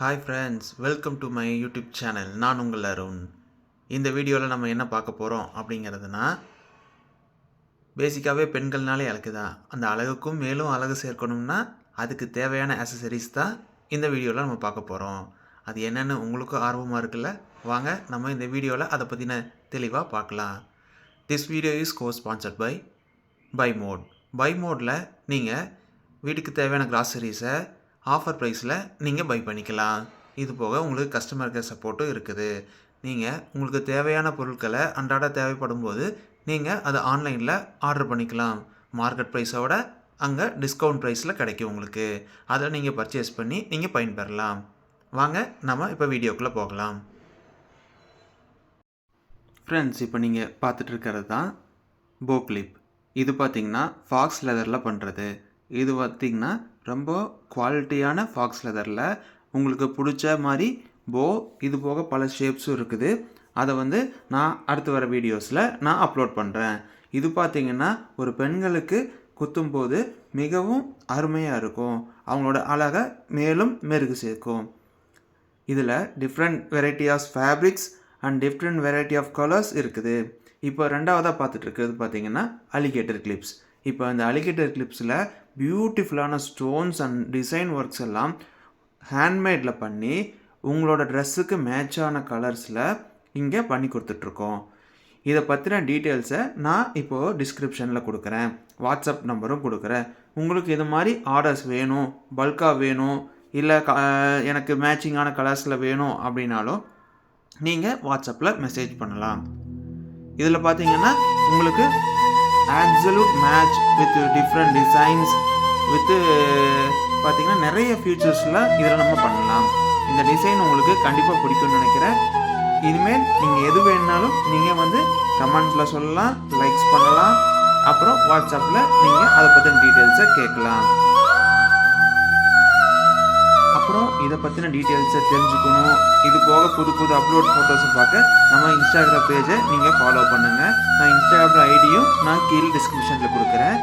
Hi friends, welcome to my YouTube channel. நான் உங்கள் அருண். இந்த வீடியோவில் நம்ம என்ன பார்க்க போகிறோம் அப்படிங்கிறதுனா, பேசிக்காகவே பெண்கள்னாலே அழகு தான். அந்த அழகுக்கும் மேலும் அழகு சேர்க்கணும்னா அதுக்கு தேவையான ஆக்சசரிஸ் தான் இந்த வீடியோவில் நம்ம பார்க்க போகிறோம். அது என்னென்னு உங்களுக்கும் ஆர்வமாக இருக்குல்ல? வாங்க நம்ம இந்த வீடியோவில் அதை பற்றின தெளிவாக பார்க்கலாம். This video is co-sponsored by பைமோட். பைமோடில் நீங்கள் வீட்டுக்கு தேவையான கிராசரிஸை ஆஃபர் ப்ரைஸில் நீங்கள் பை பண்ணிக்கலாம். இது போக உங்களுக்கு கஸ்டமர் கேர் சப்போர்ட்டும் இருக்குது. நீங்கள் உங்களுக்கு தேவையான பொருட்களை அன்றாட தேவைப்படும் போது நீங்கள் அதை ஆன்லைனில் ஆர்டர் பண்ணிக்கலாம். மார்க்கெட் ப்ரைஸோட அங்கே டிஸ்கவுண்ட் ப்ரைஸில் கிடைக்கும் உங்களுக்கு. அதை நீங்கள் பர்ச்சேஸ் பண்ணி நீங்கள் பயன்பெறலாம். வாங்க நம்ம இப்போ வீடியோக்குள்ளே போகலாம். ஃப்ரெண்ட்ஸ், இப்போ நீங்கள் பார்த்துட்ருக்கிறது தான் போ கிளிப். இது பார்த்திங்கன்னா ஃபாக்ஸ் லெதரில் பண்ணுறது. இது பார்த்திங்கன்னா ரொம்ப குவாலிட்டியான ஃபாக்ஸ் லெதரில் உங்களுக்கு பிடிச்ச மாதிரி போ, இது போக பல ஷேப்ஸும் இருக்குது. அதை நான் அடுத்து வர வீடியோஸில் நான் அப்லோட் பண்ணுறேன். இது பார்த்திங்கன்னா ஒரு பெண்களுக்கு குத்தும்போது மிகவும் அருமையாக இருக்கும். அவங்களோட அழகை மேலும் மெருகு சேர்க்கும். இதில் different variety of fabrics and different variety of colours இருக்குது. இப்போ ரெண்டாவதாக பார்த்துட்டு இருக்கிறது பார்த்திங்கன்னா அலிகேட்டர் கிளிப்ஸ். இப்போ அந்த அலிகேட்டர் கிளிப்ஸில் பியூட்டிஃபுல்லான ஸ்டோன்ஸ் அண்ட் டிசைன் ஒர்க்ஸ் எல்லாம் ஹேண்ட்மேடில் பண்ணி உங்களோட ட்ரெஸ்ஸுக்கு மேட்சான கலர்ஸில் இங்கே பண்ணி கொடுத்துட்ருக்கோம். இதை பற்றின டீட்டெயில்ஸை நான் இப்போது டிஸ்கிரிப்ஷனில் கொடுக்குறேன். வாட்ஸ்அப் நம்பரும் கொடுக்குறேன். உங்களுக்கு இது மாதிரி ஆர்டர்ஸ் வேணும், பல்காக வேணும், இல்லை எனக்கு மேட்சிங்கான கலர்ஸில் வேணும் அப்படின்னாலும் நீங்கள் வாட்ஸ்அப்பில் மெசேஜ் பண்ணலாம். இதில் பார்த்தீங்கன்னா உங்களுக்கு absolute match with different designs with பார்த்திங்கன்னா நிறைய ஃபியூச்சர்ஸில் இதில் நம்ம பண்ணலாம். இந்த டிசைன் உங்களுக்கு கண்டிப்பாக பிடிக்கும்னு நினைக்கிறேன். இனிமேல் நீங்கள் எது வேணுனாலும் நீங்கள் கமெண்ட்ஸில் சொல்லலாம், லைக்ஸ் பண்ணலாம், அப்புறம் வாட்ஸ்அப்பில் நீங்கள் அதை பற்றின டீட்டெயில்ஸை கேட்கலாம். அப்புறம் இதை பற்றின டீட்டெயில்ஸை தெரிஞ்சுக்கணும், இது போக புது புது அப்லோட் ஃபோட்டோஸை பார்க்க நம்ம இன்ஸ்டாகிராம் பேஜை நீங்கள் ஃபாலோ பண்ணுங்கள். நான் இன்ஸ்டாகிராம் ஐடியும் நான் கீழே டிஸ்கிரிப்ஷனில் கொடுக்குறேன்.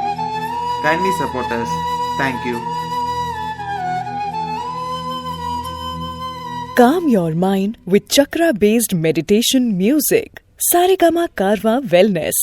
Kindly supporters. Thank you. Calm your mind with chakra-based meditation music. Saregama Karwa Wellness.